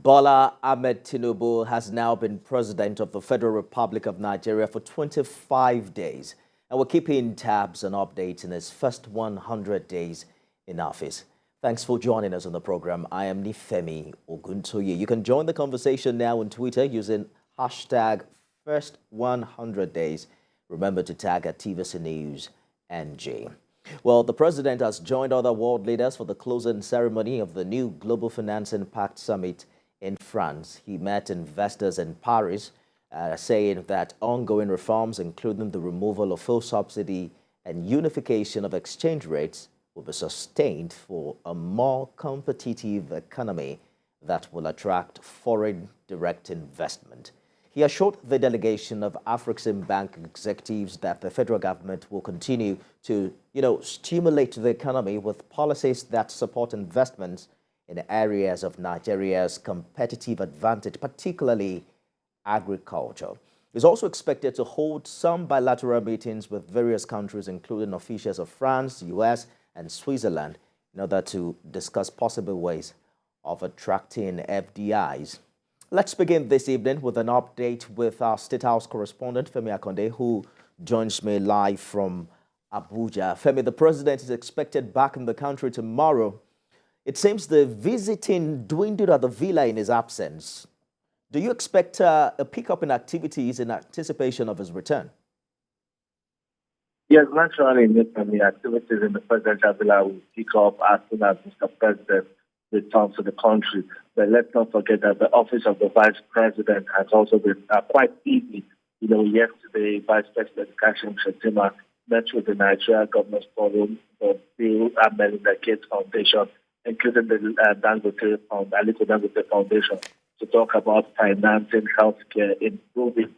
Bola Ahmed Tinubu has now been president of the Federal Republic of Nigeria for 25 days, and we're keeping tabs on updates in his first 100 days in office. Thanks for joining us on the program. I am Nifemi Oguntoye. You can join the conversation now on Twitter using hashtag first 100 days. Remember to tag at TVC News NG. Well, the president has joined other world leaders for the closing ceremony of the new Global Financing Pact Summit in France. He met investors in Paris, saying that ongoing reforms, including the removal of fuel subsidy and unification of exchange rates, will be sustained for a more competitive economy that will attract foreign direct investment. He assured the delegation of Afrexim Bank executives that the federal government will continue to, stimulate the economy with policies that support investments in areas of Nigeria's competitive advantage, particularly agriculture. He's also expected to hold some bilateral meetings with various countries, including officials of France, the US, and Switzerland, in order to discuss possible ways of attracting FDIs. Let's begin this evening with an update with our State House correspondent, Femi Akonde, who joins me live from Abuja. Femi, the president is expected back in the country tomorrow. It seems the visiting dwindled at the villa in his absence. Do you expect a pickup in activities in anticipation of his return? Yes, naturally, the activities in the presidential villa will pick up as soon as Mr. President returns to the country. But let's not forget that the office of the vice president has also been quite busy. Yesterday, Vice President Kashim Shettima met with the Nigeria Governors Forum, the Bill and Melinda Gates Foundation, including the Aliko Dangote Foundation, to talk about financing healthcare, improving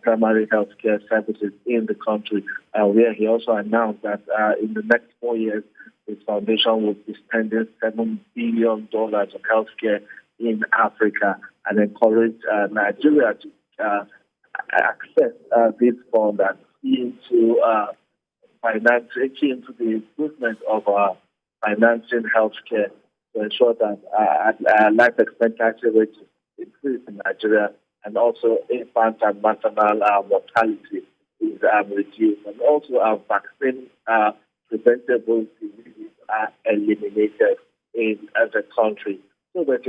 primary healthcare services in the country, where he also announced that in the next 4 years, his foundation will be spending $7 billion on healthcare in Africa and encourage Nigeria to access this fund and into the improvement of financing healthcare to ensure that life expectancy rates increase in Nigeria, and also infant and maternal mortality is reduced, and also our vaccine preventable diseases are eliminated in the country. So that,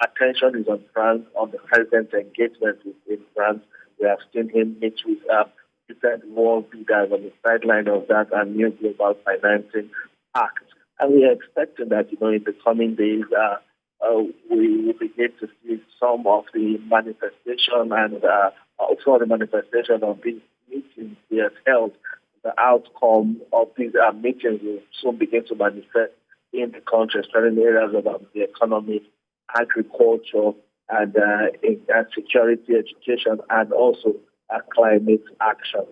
attention is on France, on the president's engagement in France. We have seen him meet with different world leaders on the sideline of that and new global financing act. And we are expecting that, in the coming days, we will begin to see some of the manifestation and also the manifestation of these meetings he has held. The outcome of these meetings will soon begin to manifest in the country, especially in areas of the economy, agriculture, and security, education, and also climate action.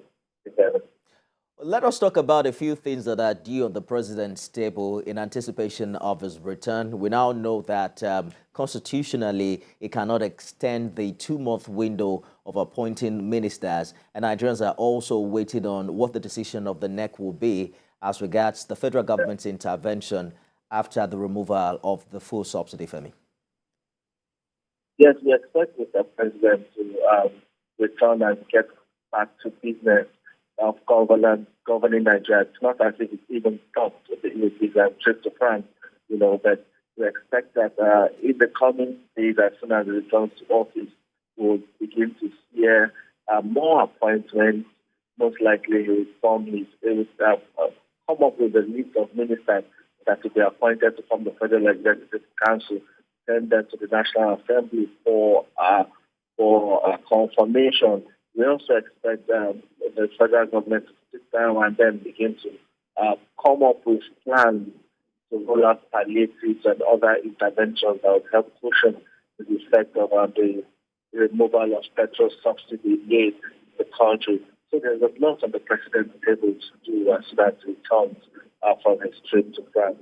Let us talk about a few things that are due on the president's table in anticipation of his return. We now know that constitutionally, it cannot extend the 2-month window of appointing ministers, and Nigerians are also waiting on what the decision of the NEC will be as regards the federal government's intervention after the removal of the fuel subsidy, Femi. Yes, we expect the president to return and get back to business of governing Nigeria. It's not as if it's even stopped with his trip to France, but we expect that in the coming days, as soon as he returns to office, we'll begin to hear more appointments. Most likely he will come up with a list of ministers that will be appointed to form the Federal Executive Council, send them to the National Assembly for confirmation. We also expect the federal government to sit down and then begin to come up with plans to roll out palliatives and other interventions that will help cushion the effect of the removal of petrol subsidy in the country. So there's a lot on the president's table to do as that returns from his trip to France.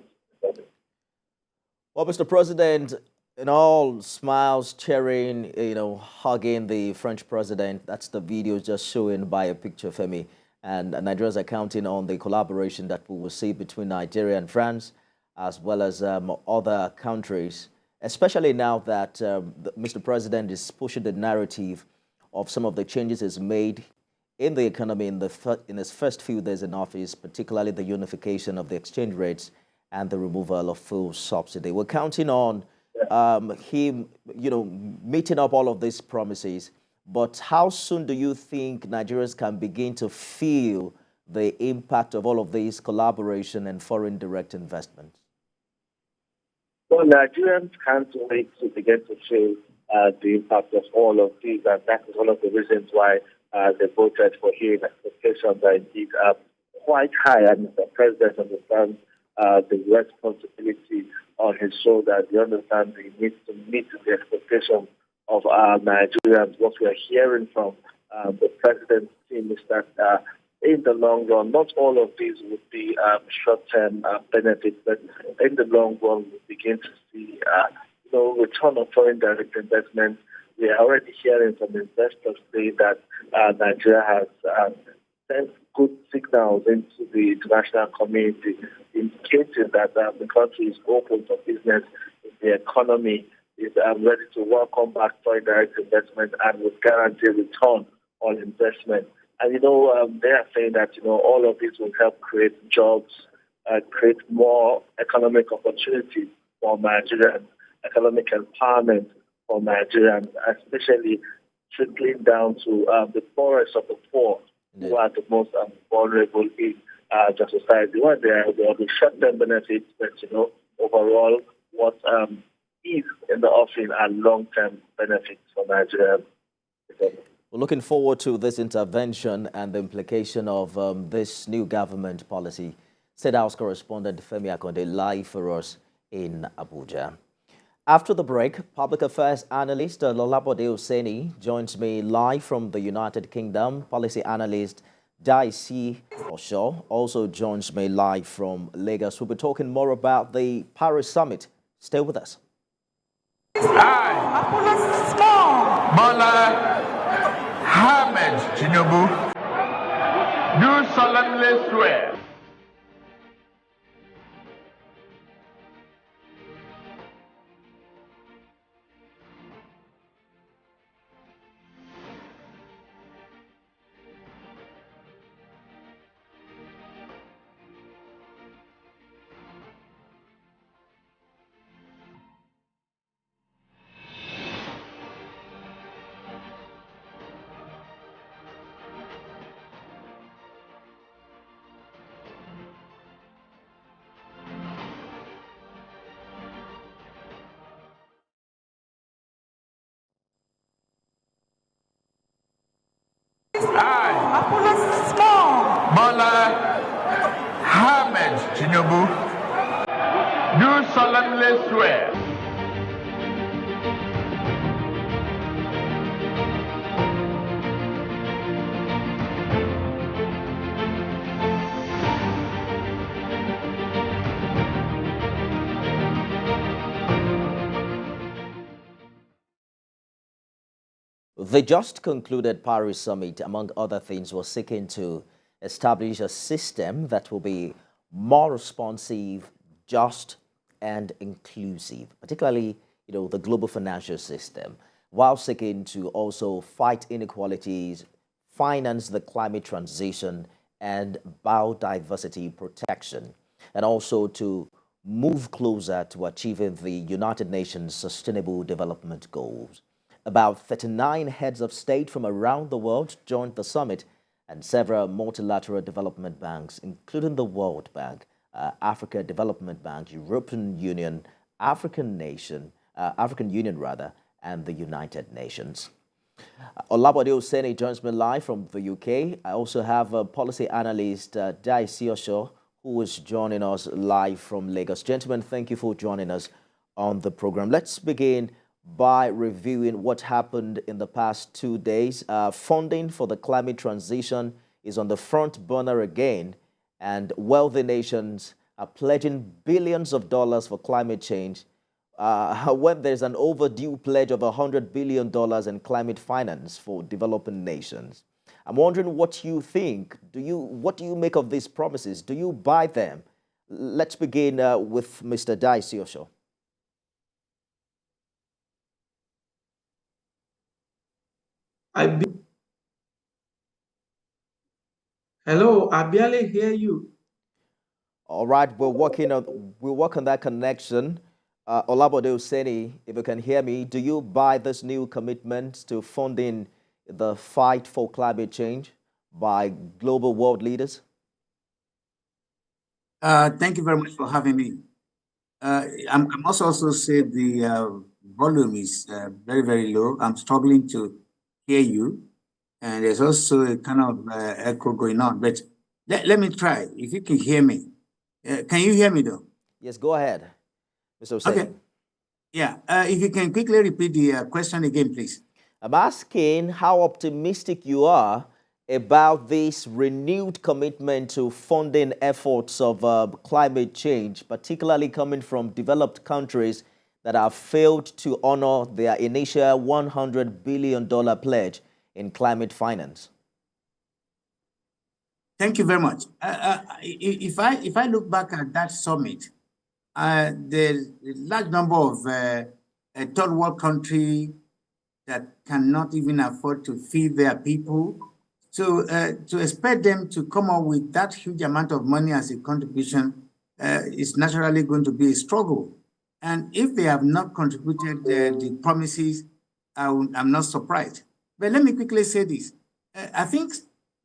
Well, Mr. President, in all smiles, cheering, hugging the French president. That's the video just showing by a picture, Femi. And Nigerians are counting on the collaboration that we will see between Nigeria and France, as well as other countries. especially now that Mr. President is pushing the narrative of some of the changes he's made in the economy in his first few days in office, particularly the unification of the exchange rates and the removal of fuel subsidy. We're counting on him, meeting up all of these promises. But how soon do you think Nigerians can begin to feel the impact of all of these collaboration and foreign direct investments? Well, Nigerians can't wait to begin to feel the impact of all of these, and that is one of the reasons why they voted for him. Expectations are indeed quite high, and the president understands the responsibility on his shoulders. He understands he needs to meet the expectations of Nigerians. What we are hearing from the president's team is that in the long run, not all of these would be short-term benefits, but in the long run, we begin to see return of foreign direct investment. We are already hearing from investors say that Nigeria has sent good signals into the international community, indicating that the country is open for business, the economy is ready to welcome back foreign direct investment and would guarantee return on investment. And, they are saying that, all of this will help create jobs, create more economic opportunities for Nigerians, economic empowerment for Nigerians, especially trickling down to the poorest of the poor, who are the most vulnerable in the society. Well, there will be short-term benefits, but, overall, what is in the offing are long-term benefits for Nigerians. We're looking forward to this intervention and the implication of this new government policy. State House correspondent Femi Akonde live for us in Abuja. After the break, public affairs analyst Olabode Oseni joins me live from the United Kingdom. Policy analyst TVC Osho also joins me live from Lagos. We'll be talking more about the Paris Summit. Stay with us. Bola Ahmed Tinubu, do solemnly swear Bola Ahmed Tinubu, do solemnly swear The just concluded Paris Summit, among other things, was seeking to establish a system that will be more responsive, just, and inclusive, particularly, the global financial system, while seeking to also fight inequalities, finance the climate transition, and biodiversity protection, and also to move closer to achieving the United Nations Sustainable Development Goals. About 39 heads of state from around the world joined the summit, and several multilateral development banks, including the World Bank, Africa Development Bank, European Union, African Union rather, and the United Nations. Olabode Oseni joins me live from the UK. I also have policy analyst TVC Osho, who is joining us live from Lagos. Gentlemen, thank you for joining us on the program. Let's begin by reviewing what happened in the past 2 days. Funding for the climate transition is on the front burner again, and wealthy nations are pledging billions of dollars for climate change when there's an overdue pledge of $100 billion in climate finance for developing nations. I'm wondering what you think. What do you make of these promises? Do you buy them? Let's begin with Mr. TVC Osho. Hello, I barely hear you. All right, we'll work on that connection. Olabode Oseni, if you can hear me, do you buy this new commitment to funding the fight for climate change by global world leaders? Thank you very much for having me. I must also say the volume is very, very low. I'm struggling to hear you. And there's also a kind of echo going on. But let me try. If you can hear me. Can you hear me though? Yes, go ahead, Mr. Oseni. Okay. Yeah. If you can quickly repeat the question again, please. I'm asking how optimistic you are about this renewed commitment to funding efforts of climate change, particularly coming from developed countries that have failed to honor their initial $100 billion pledge in climate finance. Thank you very much. If I look back at that summit, there's a large number of third world countries that cannot even afford to feed their people. So to expect them to come up with that huge amount of money as a contribution is naturally going to be a struggle. And if they have not contributed the promises, I'm not surprised. But let me quickly say this. I think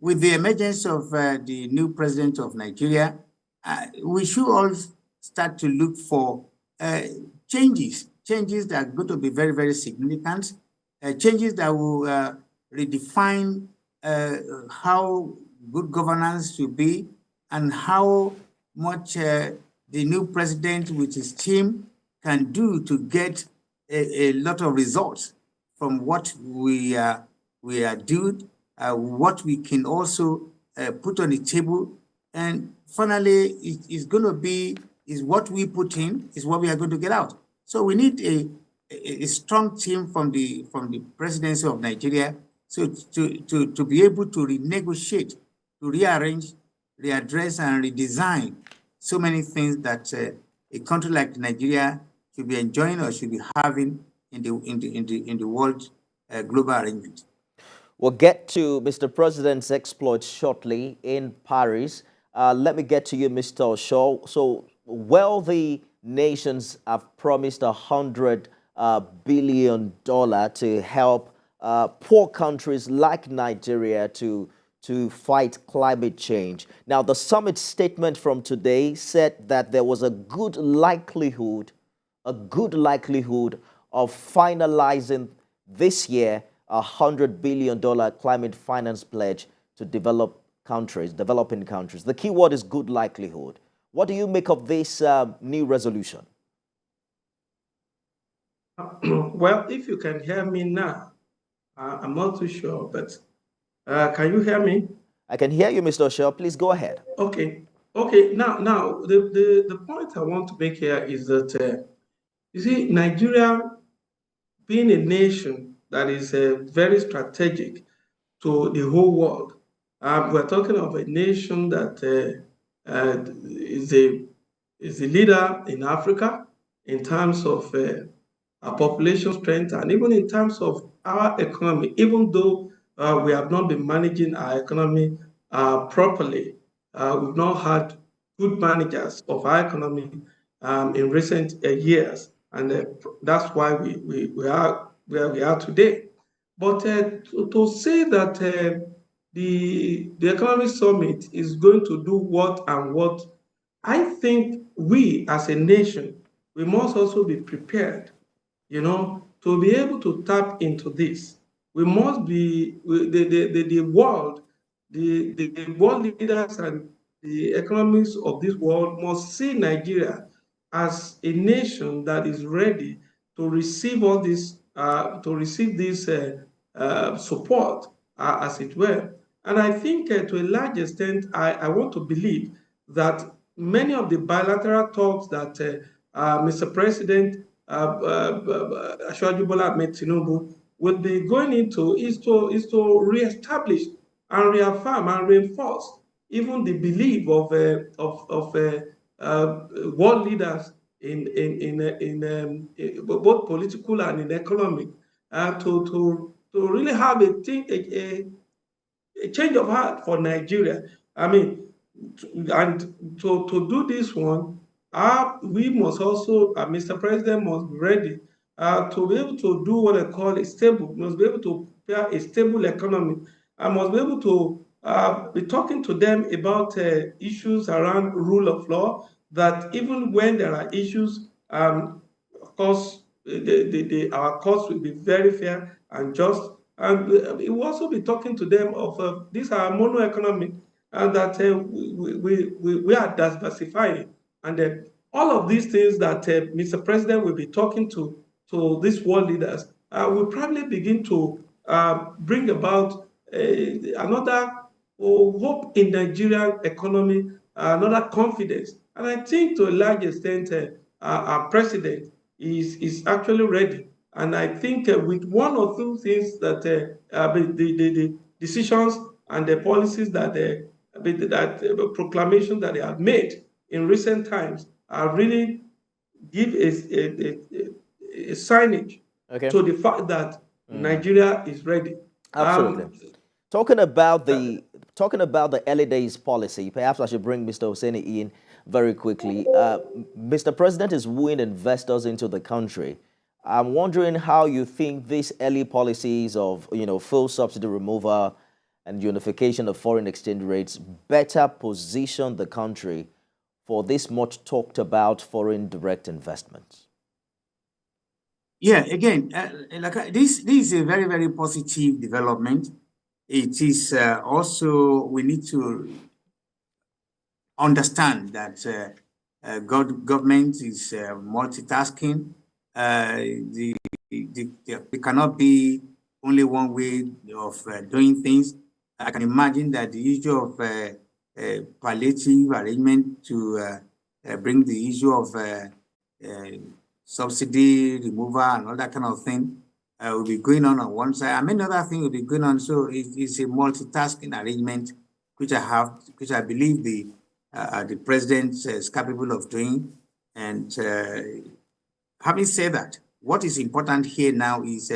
with the emergence of the new president of Nigeria, we should all start to look for changes that are going to be very, very significant, changes that will redefine how good governance should be and how much the new president with his team can do to get a lot of results from what we are doing, what we can also put on the table. And finally, it's going to be, is what we put in, is what we are going to get out. So we need a strong team from the presidency of Nigeria, so to be able to renegotiate, to rearrange, readdress, and redesign so many things that a country like Nigeria should be enjoying or should be having in the world global arrangement. We'll get to Mr. President's exploits shortly in Paris. Let me get to you, Mr. Shaw. So wealthy nations have promised $100 billion to help poor countries like Nigeria to fight climate change. Now, the summit statement from today said that there was a good likelihood of finalizing this year $100 billion climate finance pledge to developing countries. The key word is good likelihood. What do you make of this new resolution? Well, if you can hear me now, I'm not too sure, but can you hear me? I can hear you, Mr. Shaw. Please go ahead. Okay. Now, the point I want to make here is that, you see, Nigeria being a nation that is very strategic to the whole world, we're talking of a nation that is a leader in Africa in terms of our population strength and even in terms of our economy, even though we have not been managing our economy properly. We've not had good managers of our economy in recent years, and that's why we are where we are today. But to say that the economic summit is going to do what and what, I think we as a nation, we must also be prepared, to be able to tap into this. We must be the world leaders and the economics of this world must see Nigeria as a nation that is ready to receive all this, support, as it were. And I think to a large extent, I want to believe that many of the bilateral talks that Mr. President Bola Ahmed Tinubu will be going into is to reestablish and reaffirm and reinforce even the belief of world leaders in both political and in economic to to really have a change of heart for Nigeria. I mean, and to do this one, we must also, Mr. President must be ready to be able to do what I call a stable, must be able to prepare a stable economy. I must be able to be talking to them about issues around rule of law, that even when there are issues, of course, our courts will be very fair and just. And we will also be talking to them of this our mono economy, and that we are diversifying. And all of these things that Mr. President will be talking to these world leaders will probably begin to bring about another hope in Nigerian economy, another confidence. And I think to a large extent, our president is actually ready. And I think with one or two things that the decisions and the policies that proclamations that they have made in recent times are really give a signage Okay. to the fact that Nigeria is ready. Absolutely. Talking about the early days policy, perhaps I should bring Mr. Hosseini in very quickly. Mr. President is wooing investors into the country. I'm wondering how you think these early policies of, full subsidy removal and unification of foreign exchange rates better position the country for this much talked about foreign direct investments. Yeah, again, this is a very, very positive development. It is also, we need to understand that government is multitasking. There cannot be only one way of doing things. I can imagine that the issue of palliative arrangement to bring the issue of subsidy removal and all that kind of thing will be going on one side. I mean, another thing will be going on. So it's a multitasking arrangement, which I believe the president is capable of doing. And having said that, what is important here now is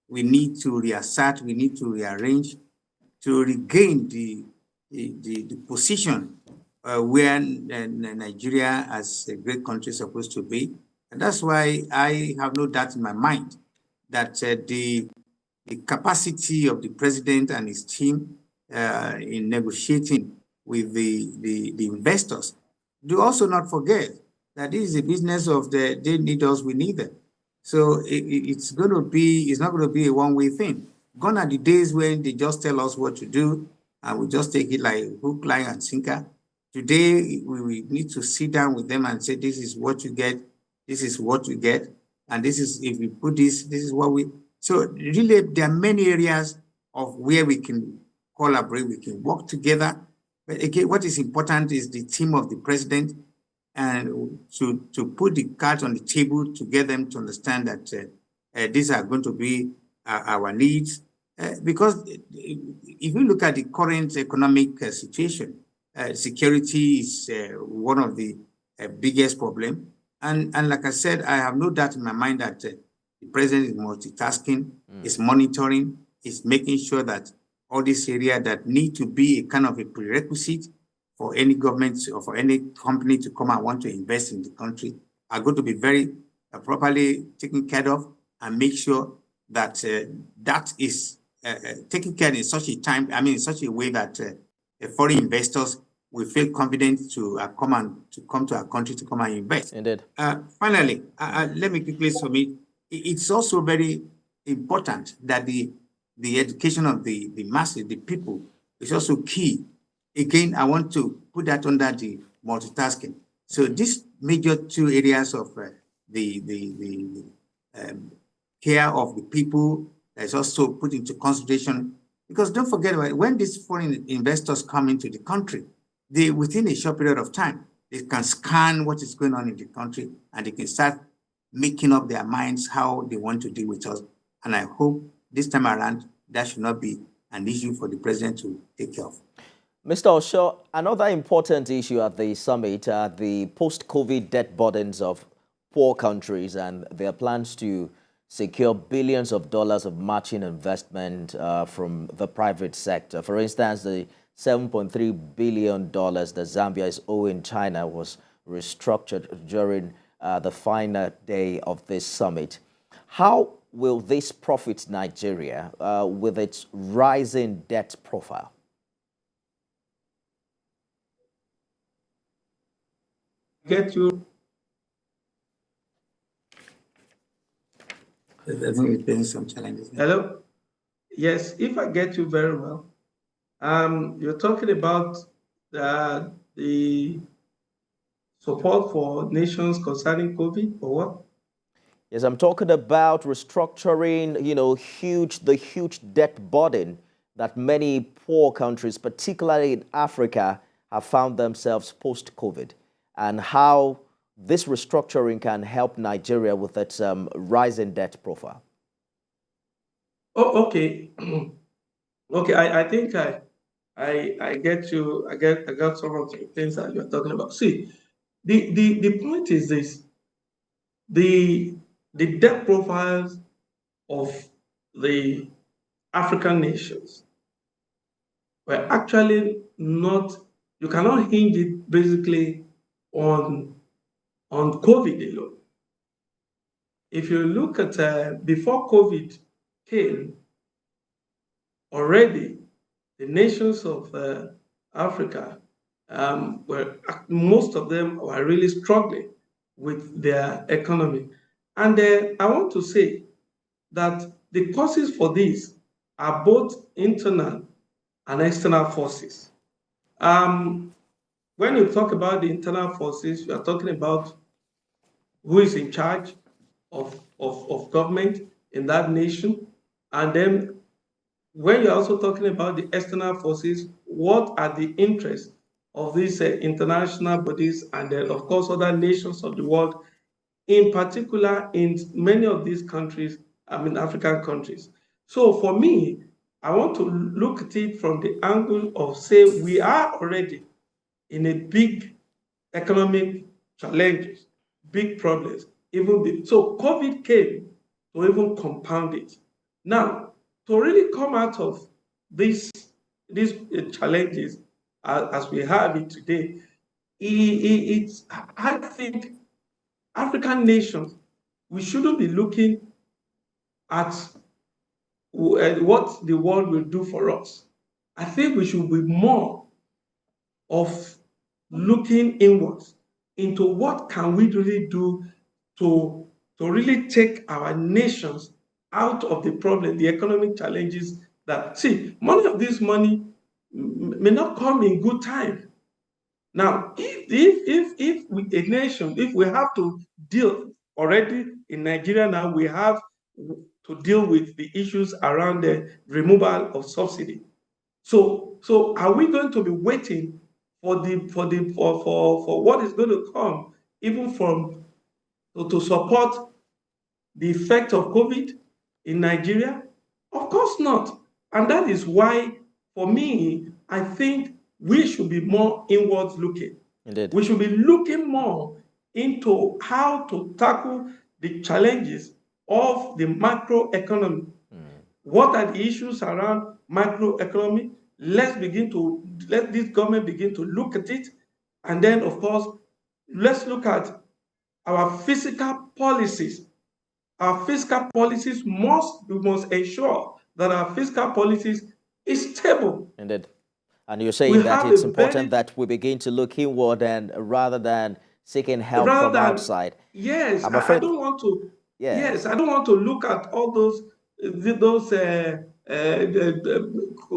we need to reassert, we need to rearrange to regain the position where Nigeria as a great country is supposed to be. And that's why I have no doubt in my mind that the capacity of the president and his team in negotiating with the investors. Do also not forget that this is a business of they need us, we need them. So it's not going to be a one-way thing. Gone are the days when they just tell us what to do and we just take it like hook, line, and sinker. Today, we need to sit down with them and say, this is what you get, this is what you get, and this is, if we put this is what we... So really, there are many areas of where we can collaborate, we can work together. But again, what is important is the team of the president and to put the cards on the table to get them to understand that these are going to be our needs. Because if you look at the current economic situation, security is one of the biggest problems. And like I said, I have no doubt in my mind that the president is multitasking, is monitoring, is making sure that all these areas that need to be a kind of a prerequisite for any government or for any company to come and want to invest in the country are going to be very properly taken care of, and make sure that that is taken care in such a time, in such a way that foreign investors will feel confident to come to our country to come and invest. Indeed. Finally, let me quickly submit. It's also very important that the education of the masses, the people, is also key. Again, I want to put that under the multitasking. So these major two areas of the care of the people is also put into consideration, because don't forget, when these foreign investors come into the country, they, within a short period of time, they can scan what is going on in the country and they can start making up their minds how they want to deal with us. And I hope this time around, that should not be an issue for the president to take care of. Mr. Osho, another important issue at the summit are the post-COVID debt burdens of poor countries and their plans to secure billions of dollars of matching investment from the private sector. For instance, the $7.3 billion that Zambia is owing China was restructured during the final day of this summit. How will this profit Nigeria with its rising debt profile? Get you. I think it's been some challenges. Hello? Yes, if I get you very well, you're talking about the support for nations concerning COVID or what? Yes, I'm talking about restructuring, the huge debt burden that many poor countries, particularly in Africa, have found themselves post-COVID, and how this restructuring can help Nigeria with its rising debt profile. Oh, okay. Okay, I think I get you. I got some of the things that you're talking about. See, the point is this: the debt profiles of the African nations were actually not. You cannot hinge it basically on COVID alone. If you look at before COVID came, already the nations of Africa most of them were really struggling with their economy. And I want to say that the causes for this are both internal and external forces. When you talk about the internal forces, you are talking about who is in charge of government in that nation. And then when you're also talking about the external forces, what are the interests of these international bodies and then, of course, other nations of the world, in particular in many of these countries, African countries. So for me, I want to look at it from the angle of, say, we are already in a big economic challenges, big problems. So COVID came to even compound it. Now, to really come out of these challenges as we have it today, I think African nations, we shouldn't be looking at what the world will do for us. I think we should be more of looking inwards into what can we really do to really take our nations out of the problem, the economic challenges that, see, money of this money may not come in good time. Now, if a nation, if we have to deal already in Nigeria now, we have to deal with the issues around the removal of subsidy. So are we going to be waiting for what is going to come, even from to support the effect of COVID in Nigeria? Of course not. And that is why, for me, I think we should be more inwards looking. Indeed. We should be looking more into how to tackle the challenges of the macroeconomy. What are the issues around macroeconomy? Let this government begin to look at it. And then, of course, let's look at our fiscal policies. Our fiscal policies we must ensure that our fiscal policies is stable. Indeed. And you're saying that it's important that we begin to look inward and rather than seeking help from outside. Yes, I don't want to. Yes, I don't want to look at all those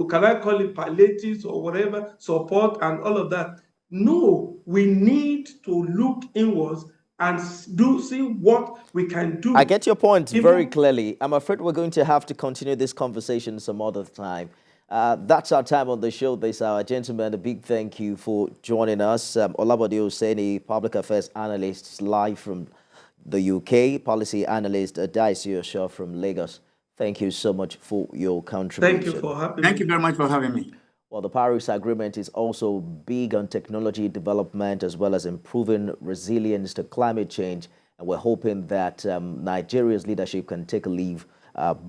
can I call it palliatives or whatever, support and all of that. No, we need to look inwards and see what we can do. I get your point very clearly. I'm afraid we're going to have to continue this conversation some other time. That's our time on the show this hour. Gentlemen, a big thank you for joining us. Olabode Oseni, public affairs analyst, live from the UK, policy analyst, Daisy Osho from Lagos. Thank you so much for your contribution. Thank you for having me. Thank you very much for having me. Well, the Paris Agreement is also big on technology development as well as improving resilience to climate change And we're hoping that Nigeria's leadership can take a leave,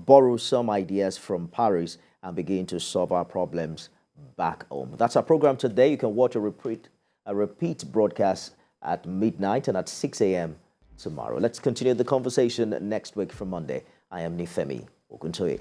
borrow some ideas from Paris, and begin to solve our problems back home. That's our program today. You can watch a repeat broadcast at midnight and at 6 a.m. tomorrow. Let's continue the conversation next week from Monday. I am Nifemi Oguntoye.